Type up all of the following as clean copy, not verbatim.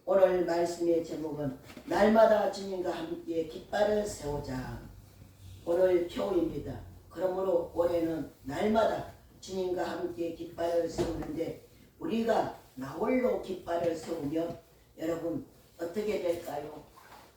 오늘 말씀의 제목은 날마다 주님과 함께 깃발을 세우자. 오늘 표입니다. 그러므로 올해는 날마다 주님과 함께 깃발을 세우는데 우리가 나홀로 깃발을 세우면 여러분 어떻게 될까요?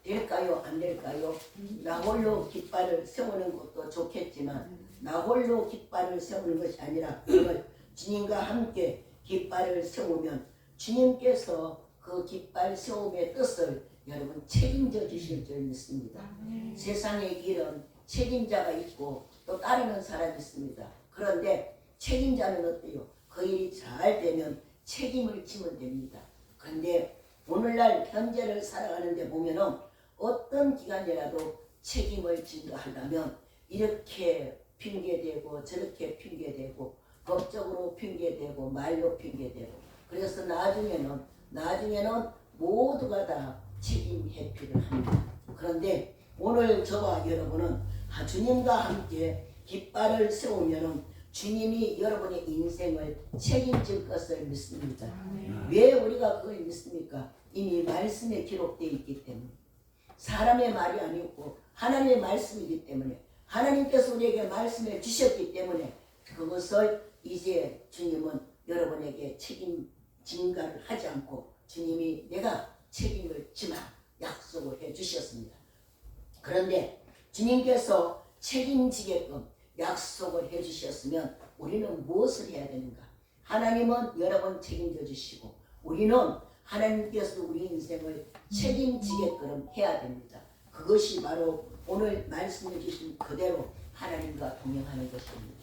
될까요? 안 될까요? 나홀로 깃발을 세우는 것도 좋겠지만 나홀로 깃발을 세우는 것이 아니라 오늘 주님과 함께 깃발을 세우면 주님께서 그 깃발 세움의 뜻을 여러분 책임져 주실 줄 믿습니다. 세상의 길은 책임자가 있고 또 따르는 사람이 있습니다. 그런데 책임자는 어때요? 그 일이 잘 되면 책임을 지면 됩니다. 그런데 오늘날 현재를 살아가는데 보면은 어떤 기간이라도 책임을 진거하려면 이렇게 핑계대고 저렇게 핑계대고 법적으로 핑계대고 말로 핑계대고 그래서 나중에는 모두가 다 책임 회피를 합니다. 그런데 오늘 저와 여러분은 주님과 함께 깃발을 세우면 주님이 여러분의 인생을 책임질 것을 믿습니다. 왜 우리가 그걸 믿습니까? 이미 말씀에 기록되어 있기 때문에 사람의 말이 아니고 하나님의 말씀이기 때문에 하나님께서 우리에게 말씀을 주셨기 때문에 그것을 이제 주님은 여러분에게 책임 진가를 하지 않고 주님이 내가 책임을 지마 약속을 해 주셨습니다. 그런데 주님께서 책임지게끔 약속을 해 주셨으면 우리는 무엇을 해야 되는가? 하나님은 여러분 책임져 주시고 우리는 하나님께서 우리 인생을 책임지게끔 해야 됩니다. 그것이 바로 오늘 말씀해 주신 그대로 하나님과 동행하는 것입니다.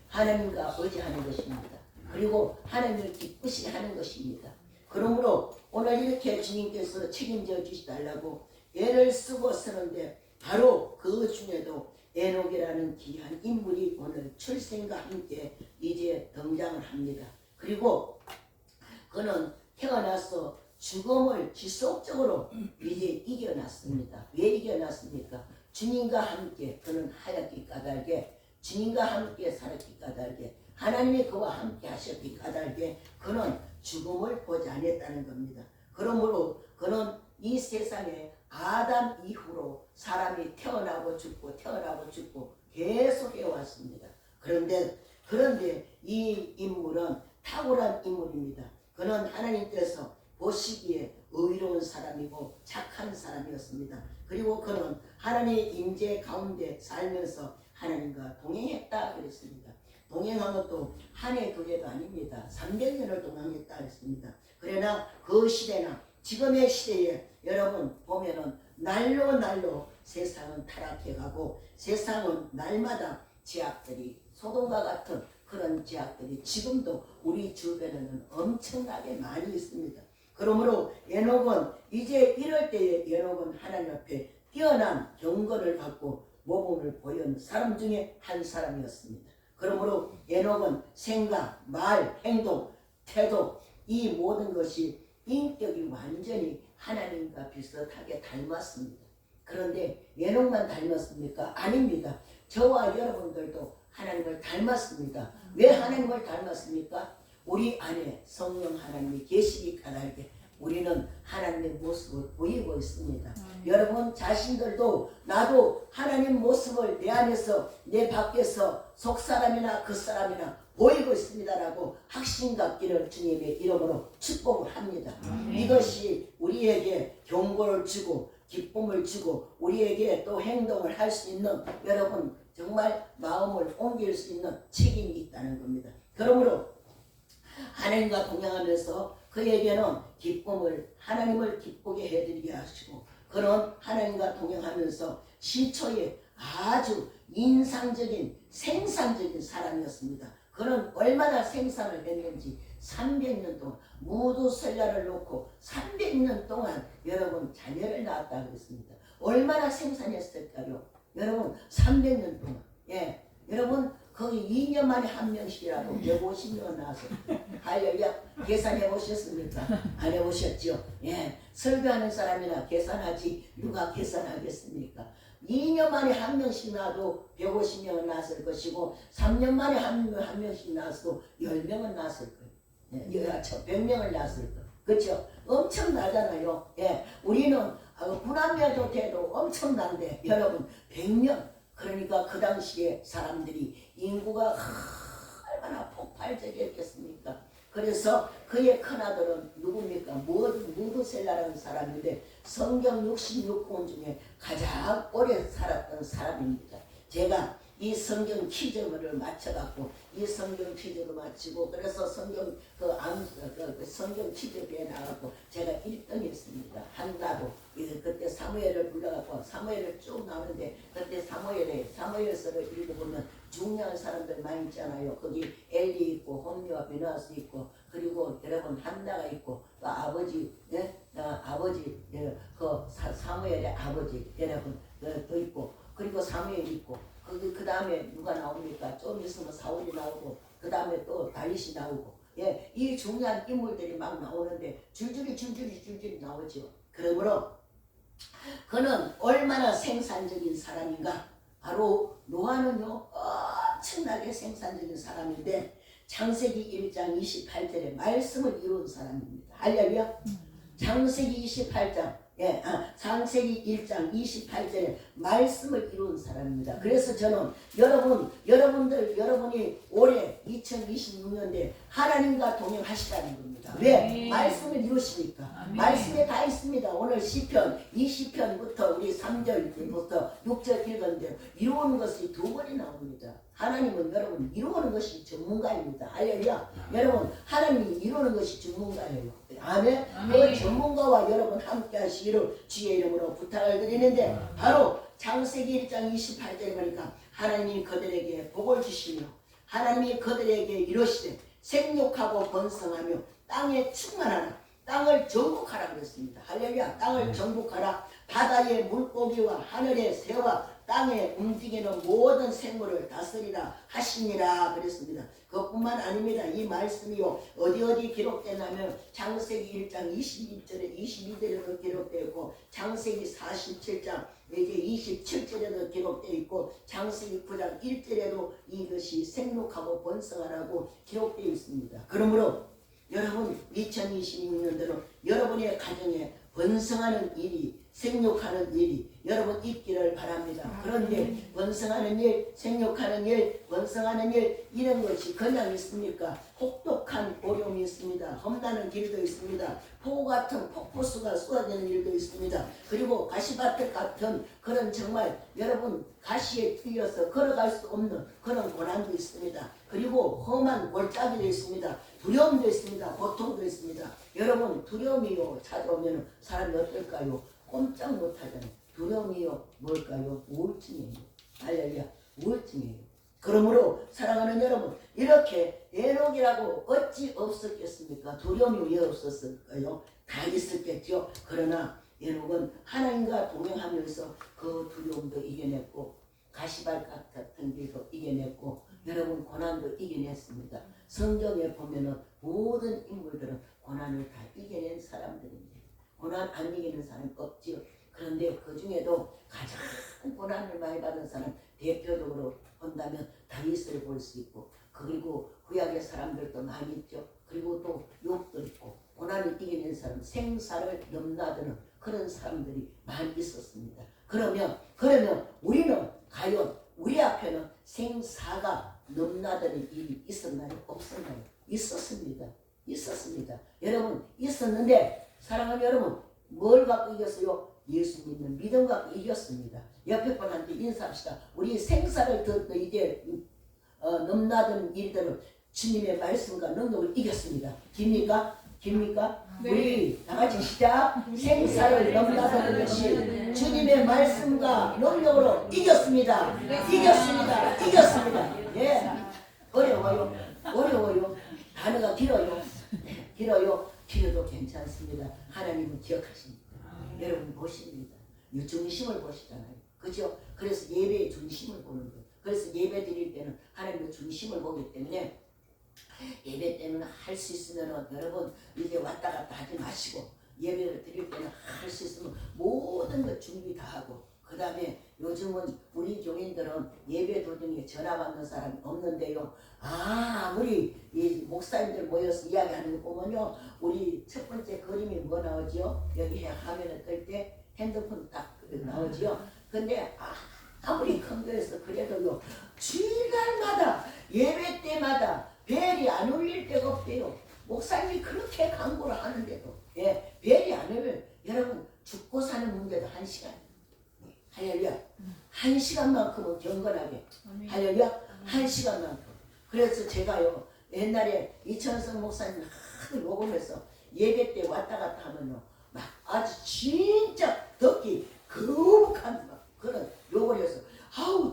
하나님과 의지하는 것입니다. 그리고 하나님을 기쁘시게 하는 것입니다. 그러므로 오늘 이렇게 주님께서 책임져 주시달라고 애를 쓰고 쓰는데 바로 그 중에도 에녹이라는 귀한 인물이 오늘 출생과 함께 이제 등장을 합니다. 그리고 그는 태어나서 죽음을 지속적으로 이제 이겨났습니다. 왜 이겨났습니까? 주님과 함께 그는 하얗게 까닭에 주님과 함께 살았기 까닭에 하나님이 그와 함께 하셨기 까닭에 그는 죽음을 보지 않았다는 겁니다. 그러므로 그는 이 세상에 아담 이후로 사람이 태어나고 죽고 계속 해왔습니다. 그런데 이 인물은 탁월한 인물입니다. 그는 하나님께서 보시기에 의로운 사람이고 착한 사람이었습니다. 그리고 그는 하나님의 임재 가운데 살면서 하나님과 동행했다 그랬습니다. 동행한 것도 한 해 두 해도 아닙니다. 300년을 동행했다 했습니다. 그러나 그 시대나 지금의 시대에 여러분 보면은 날로 세상은 타락해가고 세상은 날마다 제약들이 소돔과 같은 그런 제약들이 지금도 우리 주변에는 엄청나게 많이 있습니다. 그러므로 에녹은 이제 이럴 때에 에녹은 하나님 앞에 뛰어난 경건을 갖고 모범을 보이는 사람 중에 한 사람이었습니다. 그러므로 에녹은 생각, 말, 행동, 태도 이 모든 것이 인격이 완전히 하나님과 비슷하게 닮았습니다. 그런데 에녹만 닮았습니까? 아닙니다. 저와 여러분들도 하나님을 닮았습니다. 왜 하나님을 닮았습니까? 우리 안에 성령 하나님이 계시기 까닭에 우리는 하나님의 모습을 보이고 있습니다. 여러분 자신들도 나도 하나님 모습을 내 안에서 내 밖에서 속사람이나 겉사람이나 보이고 있습니다라고 확신 갖기를 주님의 이름으로 축복을 합니다. 이것이 우리에게 경고를 주고 기쁨을 주고 우리에게 또 행동을 할 수 있는 여러분 정말 마음을 옮길 수 있는 책임이 있다는 겁니다. 그러므로 하나님과 동행하면서 그에게는 기쁨을 하나님을 기쁘게 해드리게 하시고 그런 하나님과 동행하면서 시초에 아주 인상적인 생산적인 사람이었습니다. 그는 얼마나 생산을 했는지 300년 동안 모두 설날을 놓고 300년 동안 여러분 자녀를 낳았다 그랬습니다. 얼마나 생산했을까요? 여러분 300년 동안 여러분 거의 2년 만에 한 명씩이라도 150명 나와서 할렐루야 계산해 보셨습니까? 안 해보셨죠? 설교하는 사람이나 계산하지 누가 계산하겠습니까? 2년 만에 한 명씩 나와도 150명은 나왔을 것이고 3년 만에 한 명씩 나와도 10명은 나왔을 거예요. 100명을 낳았을 거예요. 그렇죠? 엄청나잖아요. 예, 우리는 군함여도 돼도 엄청난데 여러분 100년 그러니까 그 당시에 사람들이 인구가 얼마나 폭발적이었겠습니까? 그래서 그의 큰아들은 누굽니까? 무드셀라라는 사람인데 성경 66권 중에 가장 오래 살았던 사람입니다. 제가 이 성경 퀴즈를 맞춰갖고 이 성경 퀴즈를 마치고 그래서 성경 성경 퀴즈에 나가고 제가 1등했습니다. 한나도 그때 사무엘을 불러갖고 사무엘을 쭉 나오는데 그때 사무엘서를 읽어보면 중요한 사람들 많이 있잖아요. 거기 엘리 있고 홈리와 비나스 있고 그리고 여러분 한나가 있고 또 아버지 아버지 사무엘의 아버지 여러분 또 있고 그리고 사무엘이 있고 그 다음에 누가 나옵니까? 좀 있으면 사울이 나오고 그 다음에 또 다윗이 나오고 예, 이 중요한 인물들이 막 나오는데 줄줄이 나오죠. 그러므로 그는 얼마나 생산적인 사람인가? 바로 노아는요 엄청나게 생산적인 사람인데 창세기 1장 28절에 말씀을 이룬 사람입니다. 할렐루야. 창세기 28장 창세기 1장 28절에 말씀을 이룬 사람입니다. 그래서 저는 여러분이 올해 2026년에 하나님과 동행하시라는 겁니다. 왜? 말씀을 이루시니까. 말씀에 다 있습니다. 오늘 시편 20편부터 우리 3절부터 6절 읽었는데 이루는 것이 두 번이 나옵니다. 하나님은 여러분 이루는 것이 전문가입니다. 할렐루야. 여러분 하나님이 이루는 것이 전문가예요. 아멘. 그 전문가와 여러분 함께 하시기를 주의 이름으로 부탁을 드리는데 바로 창세기 1장 28절에 보니까 하나님이 그들에게 복을 주시며 하나님이 그들에게 이르시되 생육하고 번성하며 땅에 충만하라. 땅을 정복하라 그랬습니다. 할렐루야. 땅을 정복하라. 바다의 물고기와 하늘의 새와 땅에 움직이는 모든 생물을 다스리라 하시니라 그랬습니다. 그것뿐만 아닙니다. 이 말씀이요 어디 기록되냐면 창세기 1장 21절에 22절에도 기록되어 있고 창세기 47장 이게 27절에도 기록되어 있고 창세기 9장 1절에도 이것이 생육하고 번성하라고 기록되어 있습니다. 그러므로 여러분 2026년도로 여러분의 가정에 번성하는 일이 생육하는 일이 여러분 있기를 바랍니다. 그런데 번성하는 일, 생육하는 일, 번성하는 일 이런 것이 그냥 있습니까? 혹독한 어려움이 있습니다. 험나는 길도 있습니다. 폭우 같은 폭포수가 쏟아지는 일도 있습니다. 그리고 가시밭 같은 그런 정말 여러분 가시에 튀어서 걸어갈 수 없는 그런 고난도 있습니다. 그리고 험한 골짜기도 있습니다. 두려움도 있습니다. 고통도 있습니다. 여러분 두려움이요 찾아오면 사람이 어떨까요? 꼼짝 못하잖아요. 두려움이요 뭘까요? 우울증이에요. 할렐루야. 우울증이에요. 그러므로 사랑하는 여러분 이렇게 에녹이라고 어찌 없었겠습니까? 두려움이 왜 없었을까요? 다 있었겠죠. 그러나 에녹은 하나님과 동행하면서 그 두려움도 이겨냈고 가시밭 같은 길도 이겨냈고 여러분 고난도 이겨냈습니다. 성경에 보면은 모든 인물들은 고난을 다 이겨낸 사람들입니다. 고난 안 이기는 사람 없지요. 그런데 그 중에도 가장 고난을 많이 받은 사람 대표적으로 본다면 다윗을 볼 수 있고 그리고 구약의 사람들도 많이 있죠. 그리고 또 욥도 있고 고난을 이겨낸 사람 생사를 넘나드는 그런 사람들이 많이 있었습니다. 그러면 우리는 과연 우리 앞에는 생사가 넘나드는 일이 있었나요? 없었나요? 있었습니다. 여러분 있었는데 사랑하는 여러분 뭘 갖고 이겼어요? 예수 믿는 믿음 갖고 이겼습니다. 옆에 분한테 인사합시다. 우리 생사를 이제 넘나드는 일들은 주님의 말씀과 능력을 이겼습니다. 깁니까? 네. 우리 다 같이 시작. 생사를 넘나드는 것이 주님의 말씀과 능력으로 이겼습니다. 이겼습니다. 예. 어려워요. 단어가 길어요. 길어도 괜찮습니다. 하나님은 기억하십니다. 여러분 보십니다. 중심을 보시잖아요. 그죠? 그래서 예배의 중심을 보는 거예요. 그래서 예배 드릴 때는 하나님의 중심을 보기 때문에 예배 때는 할 수 있으면 여러분 이제 왔다 갔다 하지 마시고 예배를 드릴 때는 할 수 있으면 모든 것 준비 다 하고 그 다음에 요즘은 우리 교인들은 예배 도중에 전화 받는 사람이 없는데요. 우리 이 목사님들 모여서 이야기하는 거 보면요. 우리 첫 번째 그림이 뭐 나오죠? 여기 화면에 뜰 때 핸드폰 딱 나오지요. 근데 아무리 큰 거에서 그래도요. 주일날마다 예배 때마다 벨이 안 울릴 때가 없대요. 목사님이 그렇게 강구를 하는데도 벨이 안 울리면 여러분 죽고 사는 문제도 1시간. 할렐루야. 1시간만큼은 경건하게. 할렐루야. 1시간만큼. 그래서 제가요 옛날에 이천성 목사님 하도 녹음해서 예배 때 왔다 갔다 하면요 막 아주 진짜 듣기 거북한 막 그런 욕을 해서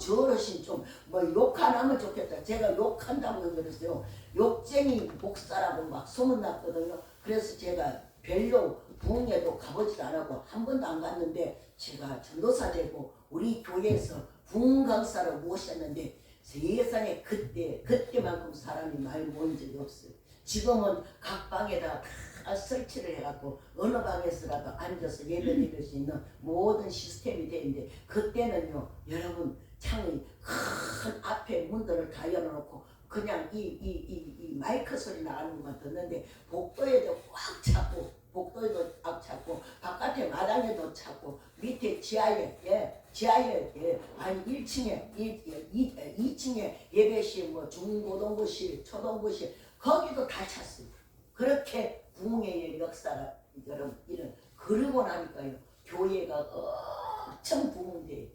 저 어르신 좀 뭐 욕 안 하면 좋겠다. 제가 욕한다고 그랬어요. 욕쟁이 목사라고 막 소문났거든요. 그래서 제가 별로 부흥회도 가보지도 않았고 한 번도 안 갔는데 제가 전도사 되고 우리 교회에서 부흥 강사를 모셨는데 세상에 그때만큼 사람이 많이 모인 적이 없어요. 지금은 각 방에다 다 설치를 해갖고 어느 방에서라도 앉아서 예배드릴 수 있는 모든 시스템이 되는데 그때는요 여러분 창이 큰 앞에 문들을 다 열어놓고 그냥 이 마이크 소리 나가는 것만 듣는데 복도에도 꽉 차고 복도에도 꽉 차고 바깥에 마당에도 차고 밑에 지하에 아니 1층에 2층에 예배실 뭐 중고등부실 초등부실 거기도 다 찼어요. 그렇게 부흥회의 역사가 여러분 이런 그러고 나니까요 교회가 엄청 부흥돼요.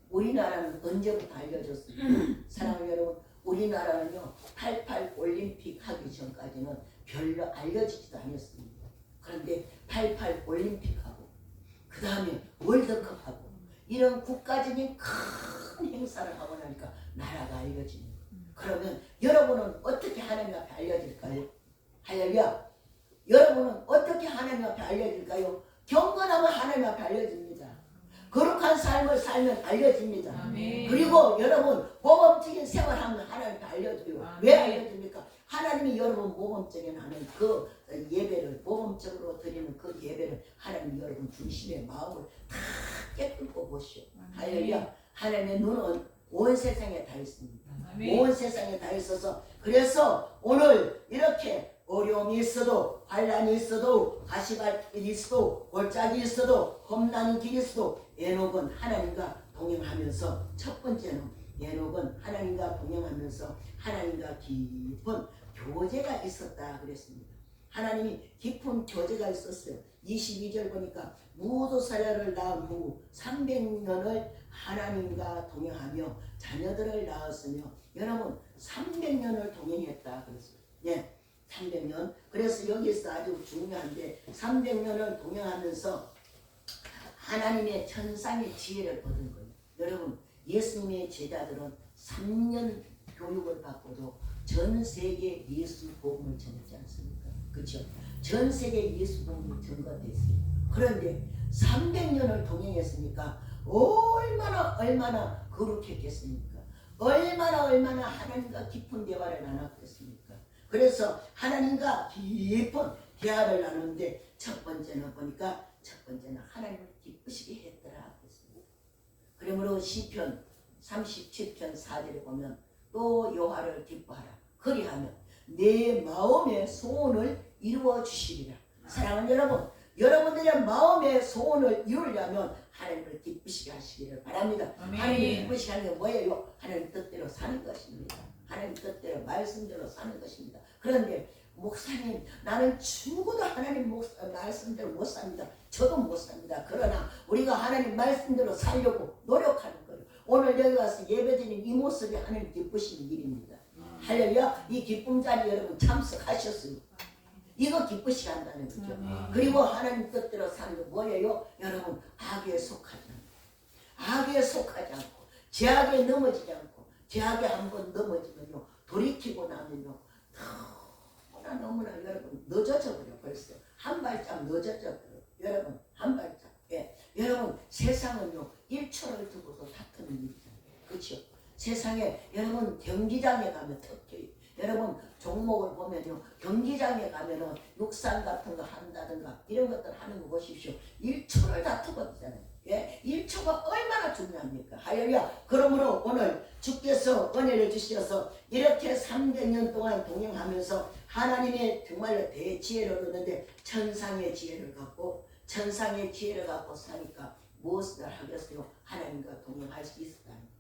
우리나라는 언제부터 알려졌습니까? 사랑하는 여러분 우리나라는요 88 올림픽 하기 전까지는 별로 알려지지도 않았습니다. 그런데 88 올림픽하고 그 다음에 월드컵하고 이런 국가적인 큰 행사를 하고 나니까 나라가 알려집니다. 그러면 여러분은 어떻게 하나님 앞에 알려질까요? 할렐루야. 여러분은 어떻게 하나님 앞에 알려질까요? 경건하면 하나님 앞에 알려집니다. 거룩한 삶을 살면 알려집니다. 아멘. 그리고 여러분 모범적인 생활하면 하나님 앞에 알려줘요. 아멘. 왜 알려줍니까? 하나님이 여러분 모범적인 하는 그 예배를 모범적으로 드리는 그 예배를 하나님 여러분 중심의 마음을 다 깨끗고 보시오. 할렐루야. 하나님의 눈은 온 세상에 다 있습니다. 아멘. 온 세상에 다 있어서 그래서 오늘 이렇게 어려움이 있어도 환란이 있어도 가시밭길이 있어도 골짜기 있어도 험난한 길이 있어도 에녹은 하나님과 동행하면서 첫 번째는 에녹은 하나님과 동행하면서 하나님과 깊은 교제가 있었다 그랬습니다. 하나님이 깊은 교제가 있었어요. 22절 보니까 무도사랴를 낳은 후 300년을 하나님과 동행하며 자녀들을 낳았으며 여러분 300년을 동행했다 그랬어요. 300년. 그래서 여기서 아주 중요한데 300년을 동행하면서 하나님의 천상의 지혜를 얻은 거예요. 여러분 예수님의 제자들은 3년 교육을 받고도 전 세계 예수 복음을 전했지 않습니까? 그렇죠? 전 세계 예수 복음이 전가됐어요. 그런데 300년을 동행했으니까 얼마나 거룩했겠습니까? 얼마나 하나님과 깊은 대화를 나눴겠습니까? 그래서 하나님과 깊은 대화를 나누는데 첫 번째는 하나님을 기쁘시게 했더라 그랬습니다. 그러므로 시편 37편 4절에 보면 또 여호와를 기뻐하라. 그리하면 내 마음의 소원을 이루어 주시리라. 사랑하는 여러분, 여러분들의 마음의 소원을 이루려면 하나님을 기쁘시게 하시기를 바랍니다. 아멘. 하나님을 기쁘시게 하는 게 뭐예요? 하나님 뜻대로 사는 것입니다. 하나님 뜻대로 말씀대로 사는 것입니다. 그런데 목사님 나는 죽어도 하나님 말씀대로 못 삽니다. 저도 못 삽니다. 그러나 우리가 하나님 말씀대로 살려고 노력하는 거예요. 오늘 여기 와서 예배드리는 이 모습이 하나님 기쁘신 일입니다. 할렐루야. 이 기쁨 자리 여러분 참석하셨어요. 이거 기쁘시게 한다는 거죠. 그리고 하나님 뜻대로 사는 거 뭐예요? 여러분 악에 속하지 않고 악에 속하지 않고 죄악에 넘어지지 않고 죄악에 한번 넘어지면요 돌이키고 나면요 너무나 여러분 늦어져 버려. 벌써 한 발짝 늦어져 버려. 여러분 한 발짝. 여러분 세상은요 1초를 두고도 다투는 일이잖아요. 그렇죠? 세상에 여러분 경기장에 가면 특히 여러분 종목을 보면요, 경기장에 가면은 육상 같은 거 한다든가 이런 것들 하는 거 보십시오. 1초를 다투고 있잖아요. 예? 1초가 얼마나 중요합니까? 할렐루야. 그러므로 오늘 주께서 은혜를 주셔서 이렇게 300년 동안 동행하면서 하나님의 정말로 대지혜를 얻었는데 천상의 지혜를 갖고 사니까 무엇을 하겠어요? 하나님과 동행할 수 있었다는 거예요.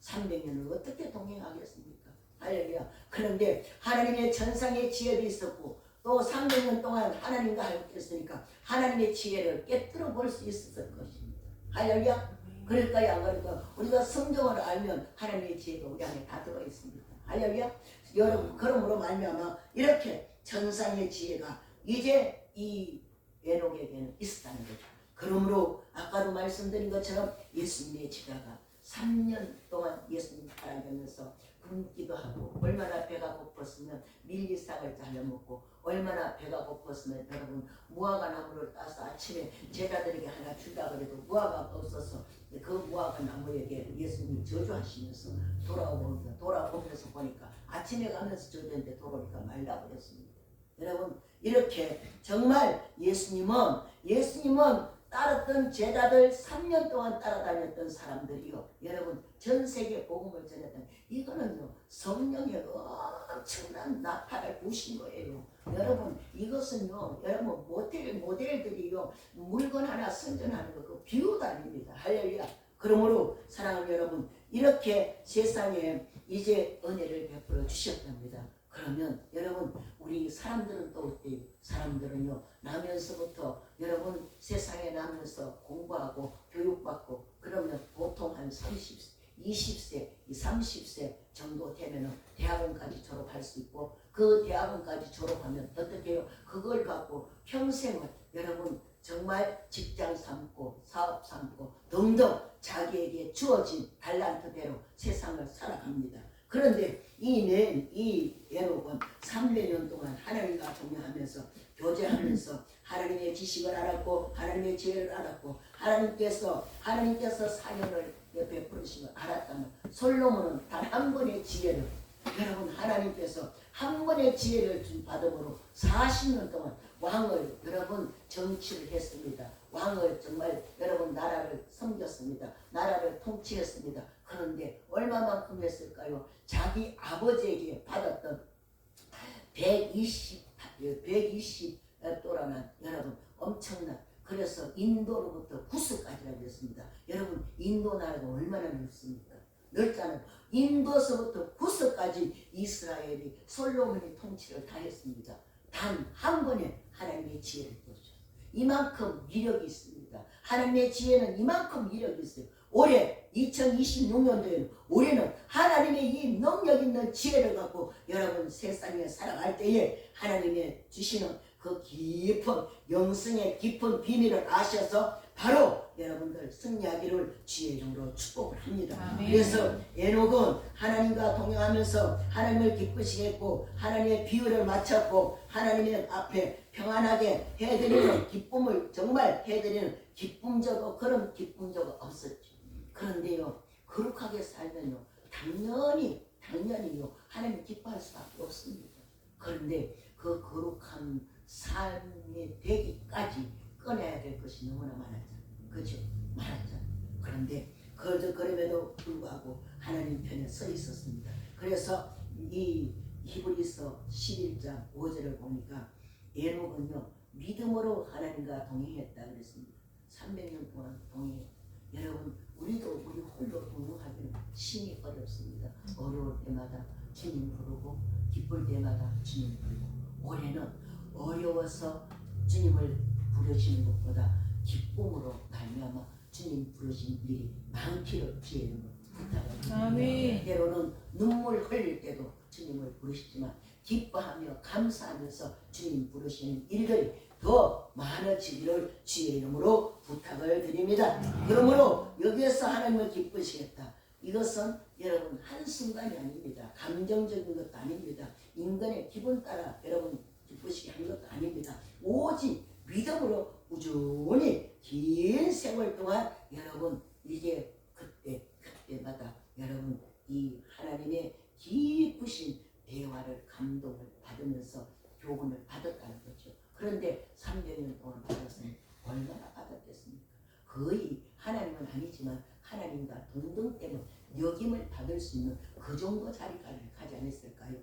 300년을 어떻게 동행하겠습니까? 할렐루야. 그런데 하나님의 천상의 지혜도 있었고 또 300년 동안 하나님과 함께했으니까 하나님의 지혜를 깨뜨려 볼 수 있었을 것입니다. 할렐루야. 그럴까요? 안 그럴까요? 우리가 성경을 알면 하나님의 지혜가 우리 안에 다 들어 있습니다. 할렐루야. 여러분, 그러므로 말미암아 이렇게 천상의 지혜가 이제 이 에녹에게는 있었다는 거죠. 그러므로 아까도 말씀드린 것처럼 예수님의 제자가 3년 동안 예수님 따라가면서 굶기도 하고, 얼마나 배가 고팠으면 밀리싹을 잘라 먹고, 얼마나 배가 고팠으면 여러분 무화과 나무를 따서 아침에 제자들에게 하나 주려고 해도 무화과가 없어서 그 무화과 나무에게 예수님이 저주하시면서 돌아오면서 보니까 아침에 가면서 저주했는데 돌아오니까 말라버렸습니다. 여러분, 이렇게 정말 예수님은 따랐던 제자들 3년 동안 따라다녔던 사람들이요, 여러분 전 세계 복음을 전했던, 이거는요 성령의 엄청난 나팔을 부신 거예요. 여러분 이것은요, 여러분 모델들이요 물건 하나 선전하는 거 그 비유도 아닙니다. 할렐루야. 그러므로 사랑하는 여러분, 이렇게 세상에 이제 은혜를 베풀어 주셨답니다. 그러면 여러분, 우리 사람들은 또 어때요? 사람들은요 나면서부터, 여러분 세상에 나면서 공부하고 교육받고 그러면 보통 한 20세, 30세 정도 되면은 대학원까지 졸업할 수 있고, 그 대학원까지 졸업하면 어떻게 해요? 그걸 갖고 평생을 여러분 정말 직장 삼고 사업 삼고 등등 자기에게 주어진 달란트대로 세상을 살아갑니다. 그런데 이 에녹은 300년 동안 하나님과 동행하면서 교제하면서 하나님의 지식을 알았고 하나님의 지혜를 알았고 하나님께서 사연을 베푸신 걸 알았다면, 솔로몬은 단 한 번의 지혜를, 여러분 하나님께서 한 번의 지혜를 받음으로 40년 동안 왕을 여러분 정치를 했습니다. 왕을 정말 여러분 나라를 섬겼습니다. 나라를 통치했습니다. 그런데 얼마만큼 했을까요? 자기 아버지에게 받았던 120도라는 여러분 엄청난, 그래서 인도로부터 구스까지라고 했습니다. 여러분 인도 나라가 얼마나 넓습니까? 넓잖아요. 인도서부터 구스까지 이스라엘이 솔로몬이 통치를 다 했습니다. 단 한 번에 하나님의 지혜를 보여주셨어요. 이만큼 위력이 있습니다. 하나님의 지혜는 이만큼 위력이 있어요. 올해 2026년도에는 올해는 하나님의 이 능력 있는 지혜를 갖고 여러분 세상에 살아갈 때에 하나님의 주시는 그 깊은 영성의 깊은 비밀을 아셔서 바로 여러분들 승리하기를 주의 이름으로 축복을 합니다. 아멘. 그래서 에녹은 하나님과 동행하면서 하나님을 기쁘시게 했고 하나님의 비유를 마쳤고 하나님의 앞에 평안하게 해드리는 기쁨을 정말 해드리는 그런 기쁨저가 없었죠. 그런데요, 거룩하게 살면요 당연히요 하나님 기뻐할 수밖에 없습니다. 그런데 그 거룩한 삶이 되기까지 꺼내야 될 것이 너무나 많았잖아요. 그죠? 많았잖아요. 그런데 그럼에도 불구하고 하나님 편에 서 있었습니다. 그래서 이 히브리서 11장 5절을 보니까 에녹은요 믿음으로 하나님과 동행했다 그랬습니다. 300년 동안 동행했다. 여러분 우리도 우리 홀로 동행하기는 심히 어렵습니다. 어려울 때마다 주님 부르고 기쁠 때마다 주님 부르고, 올해는 어려워서 주님을 부르시는 것보다 기쁨으로 말미암아 주님 부르신 일이 많기를 주의 이름으로 부탁합니다. 아멘. 때로는 눈물 흘릴 때도 주님을 부르시지만 기뻐하며 감사하면서 주님 부르시는 일들이 더 많아지기를 주의 이름으로 부탁을 드립니다. 그러므로 여기에서 하나님을 기쁘시겠다. 이것은 여러분 한순간이 아닙니다. 감정적인 것도 아닙니다. 인간의 기분 따라 여러분 기쁘시게 하는 것도 아닙니다. 오직 믿음으로 꾸준히 긴 세월 동안 여러분 이제 그때마다 여러분 이 하나님의 기쁘신 대화를 거의 하나님은 아니지만 하나님과 동등되는 여김을 받을 수 있는 그 정도 자리까지 가지 않았을까요?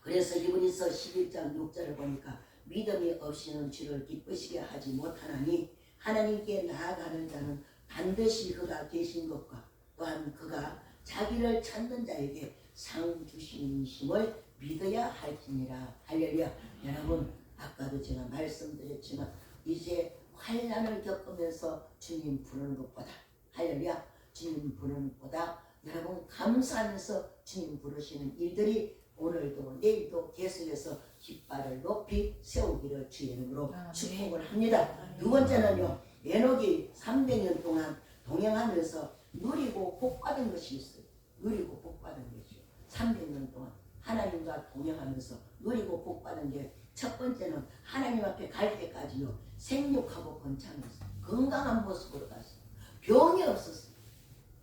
그래서 히브리서 11장 6절을 보니까 믿음이 없이는 주를 기쁘시게 하지 못하나니 하나님께 나아가는 자는 반드시 그가 계신 것과 또한 그가 자기를 찾는 자에게 상 주심을 믿어야 할지니라. 할렐루야. 여러분 아까도 제가 말씀드렸지만 이제 환난을 겪으면서 주님 부르는 것보다 할렐루야 주님 부르는 것보다 여러분 감사하면서 주님 부르시는 일들이 오늘도 내일도 계속해서 깃발을 높이 세우기를 주의 이름으로 축복을 합니다. 두 번째는요. 에녹이 300년 동안 동행하면서 누리고 복받은 것이 있어요. 누리고 복받은 것이요. 300년 동안 하나님과 동행하면서 누리고 복받은 게 첫 번째는 하나님 앞에 갈 때까지요. 생육하고 번창했어요. 건강한 모습으로 갔어요. 병이 없었어요.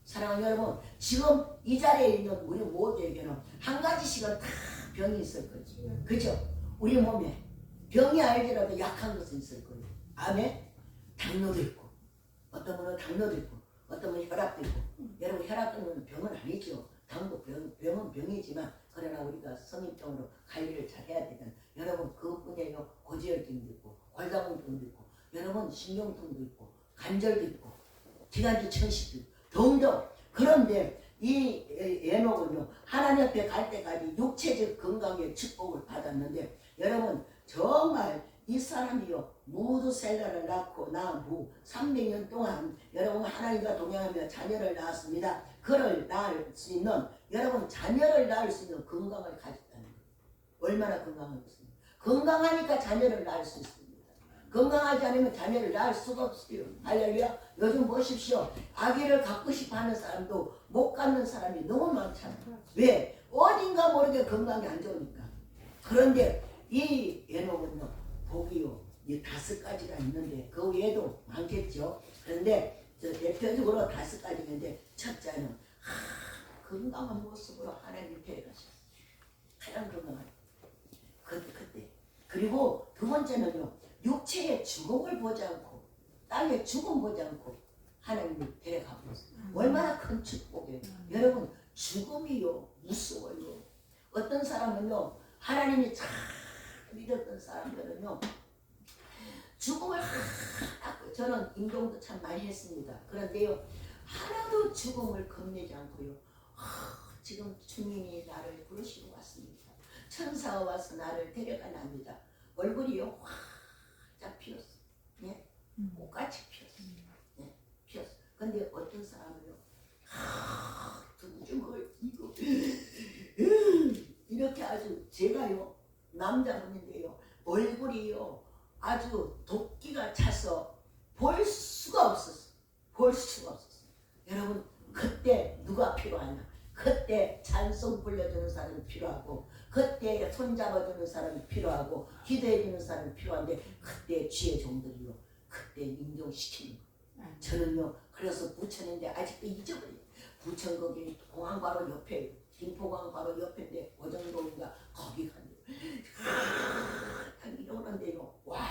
사랑하는 여러분, 지금 이 자리에 있는 우리 모두에게는 한 가지씩은 다 병이 있을 거죠. 그죠? 우리 몸에 병이 알지라도 약한 것은 있을 거예요. 아멘? 당뇨도 있고, 어떤 분은 당뇨도 있고, 어떤 분은 혈압도 있고. 여러분 혈압은 병은 아니죠. 당도 병은 병이지만 그러나 우리가 성인병으로 관리를 잘 해야 되는 여러분 그것뿐이에요. 고지혈증도 있고, 골다공증도 있고, 여러분 신경통도 있고, 관절도 있고, 기관지 천식도 있고, 등등. 그런데 이 에녹은요 하나님 앞에 갈 때까지 육체적 건강의 축복을 받았는데 여러분 정말 이 사람이요 무드셀라를 낳고 난 후 300년 동안 여러분 하나님과 동행하며 자녀를 낳았습니다. 그를 낳을 수 있는 여러분 자녀를 낳을 수 있는 건강을 가졌다는 거예요. 얼마나 건강하겠습니까? 건강하니까 자녀를 낳을 수 있습니다. 건강하지 않으면 자녀를 낳을 수가 없어요. 할렐루야. 요즘 보십시오. 아기를 갖고 싶어 하는 사람도 못 갖는 사람이 너무 많잖아요. 왜? 어딘가 모르게 건강이 안 좋으니까. 그런데 이 에녹은요 복이요 이 5가지가 있는데 그 외에도 많겠죠. 그런데 대표적으로 5가지 있는데 첫째는 건강한 모습으로 하나님 데려가셨어요. 가장 건강한 그때. 그리고 두 번째는요 육체의 죽음을 보지 않고 땅의 죽음 보지 않고 하나님을 데려가고 있어요. 얼마나 큰 축복이에요. 여러분 죽음이요 무서워요. 어떤 사람은요 하나님이 잘 믿었던 사람들은요 죽음을 하나도 저는 임종도 참 많이 했습니다. 그런데요 하나도 죽음을 겁내지 않고요 지금 주님이 나를 부르시고 왔습니다. 천사가 와서 나를 데려가랍니다. 얼굴이요 활짝 피었어. 예? 꽃같이 피었어. 예? 피었어. 근데 어떤 사람은요 등중을 이거 이렇게 아주 제가요 남자분인데요 얼굴이요 아주 도끼가 차서 볼 수가 없었어. 볼 수가 없었어. 여러분 그때 누가 필요하냐? 그때 찬송 불러주는 사람이 필요하고 그때 손잡아주는 사람이 필요하고 기도해주는 사람이 필요한데 그때 주의 종들이요 그때 인정시키는 거. 저는요 그래서 부천인데 아직도 잊어버려요. 부천 거기 공항 바로 옆에 김포공항 바로 옆인데 오정동인가 거기 간대요. 이러는데요 와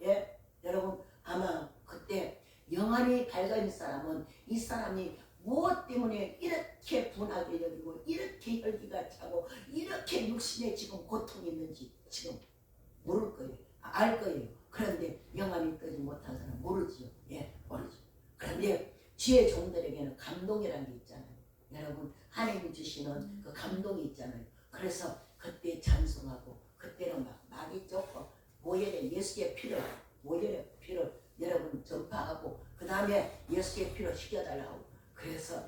예? 여러분 아마 그때 영안이 밝은 사람은 이 사람이 무엇 때문에 이렇게 분하게 여기고 이렇게 혈기가 차고 이렇게 육신에 지금 고통이 있는지 지금 모를 거예요. 알 거예요. 그런데 영안이 뜨지 못한 사람 모르지요. 예, 모르죠. 그런데 주의 종들에게는 감동이라는 게 있잖아요. 여러분 하나님이 주시는 그 감동이 있잖아요. 그래서 그때 찬송하고 그때는 막이 쫓고 모혈의 예수의 피를 모혈의 피를 여러분 전파하고 그 다음에 예수의 피를 시켜달라고 그래서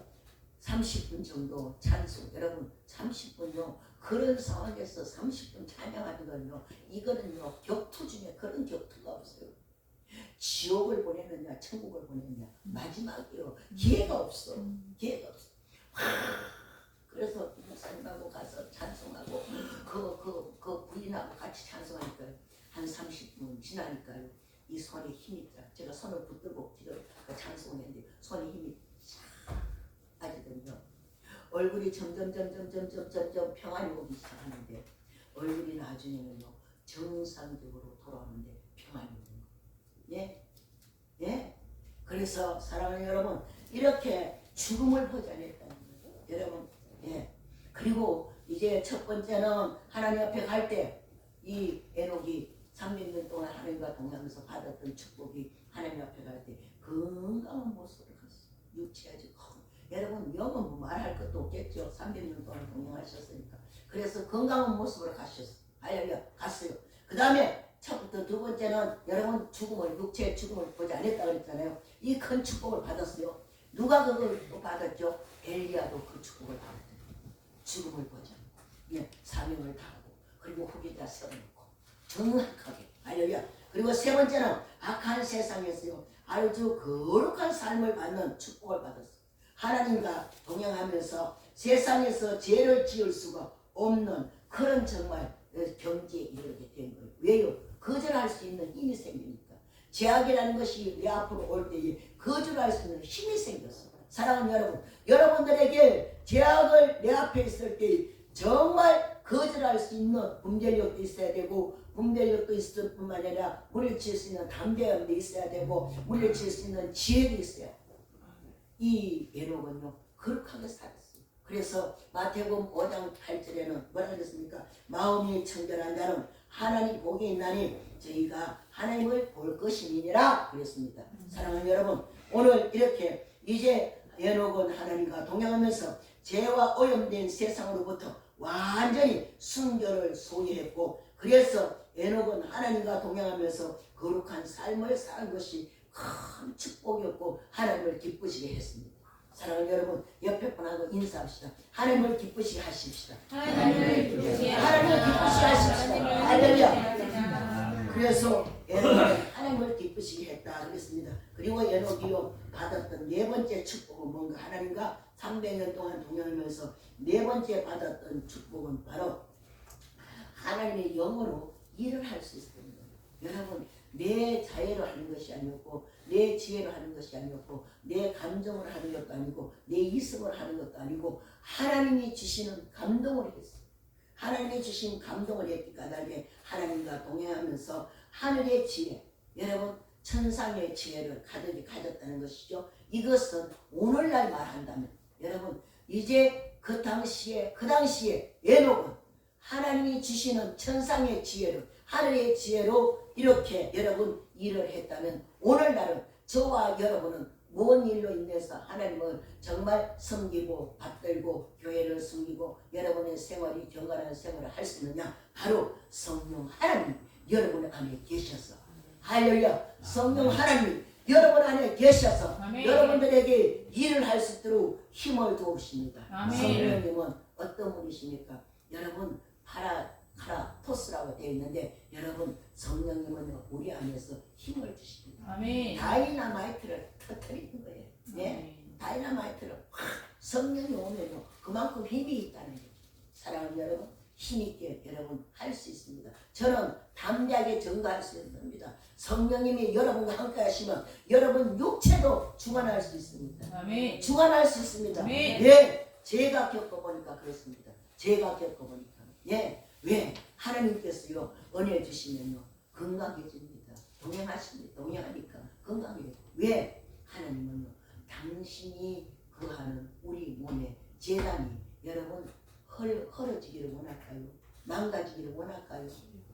30분 정도 찬송 여러분 30분요 그런 상황에서 30분 찬양하는 건요 이거는요 격투 중에 그런 격투가 없어요. 지옥을 보내느냐 천국을 보내느냐 마지막이요 기회가 없어. 기회가 없어. 그래서 목사님하고 가서 찬송하고 그 부인하고 같이 찬송하니까요 한 30분 지나니까요 이 손에 힘이 제가 손을 붙들고 기도를 찬송했는데 손에 힘이 빠지더군요. 얼굴이 점점 평안이 오기 시작하는데 얼굴이 나중에는요 정상적으로 돌아오는데 평안이 오는 거예요. 예? 예? 그래서 사랑하는 여러분, 이렇게 죽음을 보지 않았다는 거예요. 여러분, 예. 그리고 이제 첫 번째는 하나님 앞에 갈 때 이 에녹이 300년 동안 하나님과 동행하면서 받았던 축복이 하나님 앞에 갈 때 건강한 모습으로 갔어요. 육체하지. 여러분, 영은 뭐 말할 것도 없겠죠. 300년 동안 동행하셨으니까. 그래서 건강한 모습으로 가셨어요. 할렐루야, 갔어요. 그 다음에 첫부터 두 번째는 여러분 죽음을, 육체의 죽음을 보지 않았다 그랬잖아요. 이 큰 축복을 받았어요. 누가 그걸 또 받았죠? 엘리야도 그 축복을 받았죠. 죽음을 보지 않고, 예, 사명을 다하고, 그리고 후계자 세워놓고 정확하게. 할렐루야. 그리고 세 번째는 악한 세상에서요, 아주 거룩한 삶을 받는 축복을 받았어요. 하나님과 동행하면서 세상에서 죄를 지을 수가 없는 그런 정말 경지에 이르게 된 거예요. 왜요? 거절할 수 있는 힘이 생기니까. 죄악이라는 것이 내 앞으로 올 때에 거절할 수 있는 힘이 생겼어요. 사랑하는 여러분, 여러분들에게 죄악을 내 앞에 있을 때 정말 거절할 수 있는 분별력도 있어야 되고, 분별력도 있을 뿐만 아니라 물리칠 수 있는 담대함도 있어야 되고, 물리칠 수 있는 지혜도 있어야 돼요. 이 에녹은요 거룩하게 살았어요. 그래서 마태복음 5장 8절에는 뭐라 그랬습니까? 마음이 청결한 자는 하나님 복이 있나니 저희가 하나님을 볼 것이니라 그랬습니다. 사랑하는 여러분, 오늘 이렇게 이제 에녹은 하나님과 동행하면서 죄와 오염된 세상으로부터 완전히 순결을 소유했고, 그래서 에녹은 하나님과 동행하면서 거룩한 삶을 사는 것이 큰 축복이었고 하나님을 기쁘시게 했습니다. 사랑하는 여러분, 옆에 분하고 인사합시다. 하나님을 기쁘시게 하십시다. 하나님을 기쁘시게 하십시다. 할렐루야. 그래서 에녹은 하나님을 기쁘시게 했다 그랬습니다. 그리고 에녹이요 받았던 네 번째 축복은 뭔가? 하나님과 300년 동안 동행하면서 네 번째 받았던 축복은 바로 하나님의 영으로 일을 할 수 있습니다. 여러분, 내 자애로 하는 것이 아니었고, 내 지혜로 하는 것이 아니었고, 내 감정으로 하는 것도 아니고, 내 이성으로 하는 것도 아니고, 하나님이 주시는 감동을 했어요. 하나님이 주신 감동을 했기 까닭에 하나님과 동행하면서 하늘의 지혜, 여러분 천상의 지혜를 가득히 가졌다는 것이죠. 이것은 오늘날 말한다면, 여러분 이제 그 당시에 에녹은 하나님이 주시는 천상의 지혜를, 하늘의 지혜로 이렇게 여러분 일을 했다면, 오늘날은 저와 여러분은 뭔 일로 인해서 하나님을 정말 섬기고 받들고 교회를 섬기고 여러분의 생활이 경건한 생활을 할 수 있느냐? 바로 성령 하나님 여러분 안에 계셔서. 할렐루야. 성령 하나님 여러분 안에 계셔서 아멘. 여러분들에게 일을 할 수 있도록 힘을 도우십니다. 성령님은 어떤 분이십니까? 여러분 파라토스라고 되어 있는데, 여러분 성령님은 우리 안에서 힘을 주십니다. 아멘. 다이나마이트를 터뜨리는 거예요. 네? 다이나마이트를 확 성령이 오면요 그만큼 힘이 있다는 거죠. 사랑하는 여러분, 힘있게 여러분 할 수 있습니다. 저는 담대하게 증거할 수 있습니다. 성령님이 여러분과 함께 하시면 여러분 육체도 주관할 수 있습니다. 아멘. 주관할 수 있습니다. 아멘. 예, 제가 겪어보니까 그렇습니다. 제가 겪어보니까. 예, 왜? 하나님께서요 은혜 주시면요 건강해집니다. 동행하니까 건강해요. 왜? 하나님은요 당신이 거하는 우리 몸의 재단이 여러분 헐어지기를 원할까요? 망가지기를 원할까요?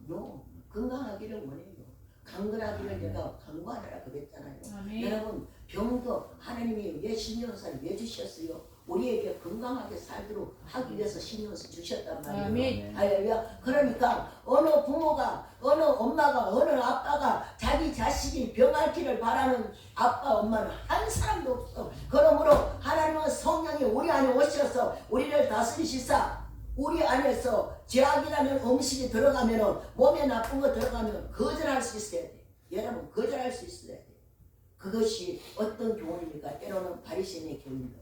No. 건강하기를 원해요. 강건하기를 내가 강구하느라 그랬잖아요. 아멘. 여러분 병도 하나님이 왜 신령사를 왜 주셨어요? 우리에게 건강하게 살도록 하기 위해서 신령사 주셨단 말이에요. 할렐루야. 그러니까 어느 부모가, 어느 엄마가, 어느 아빠가 자기 자식이 병앓기를 바라는 아빠 엄마는 한 사람도 없어. 그러므로 하나님은 성령이 우리 안에 오셔서 우리를 다스리시사 우리 안에서 죄악이라는 음식이 들어가면, 몸에 나쁜 거 들어가면 거절할 수 있어야 돼. 여러분 거절할 수 있어야 돼. 그것이 어떤 교훈입니까? 때로는 바리새인의 교훈.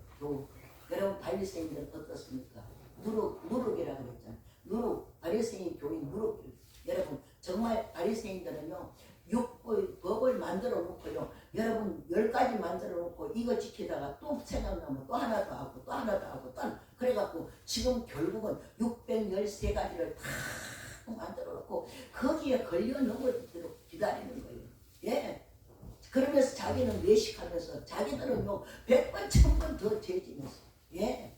여러분 바리새인들은 어떻습니까? 누룩이라고 그랬잖아요. 바리새인 교인 누룩. 여러분 정말 바리새인들은요 법을 만들어 놓고요, 여러분 10가지 만들어 놓고 이거 지키다가 또 생각나면 또 하나 더 하고 또 하나 더 하고 또 하나, 그래갖고 지금 결국은 613가지를 다 만들어 놓고 거기에 걸려 넘어지도록 기다리는 거예요. 예. 그러면서 자기는 외식하면서 자기들은요 100번 1000번 더 죄지면서 예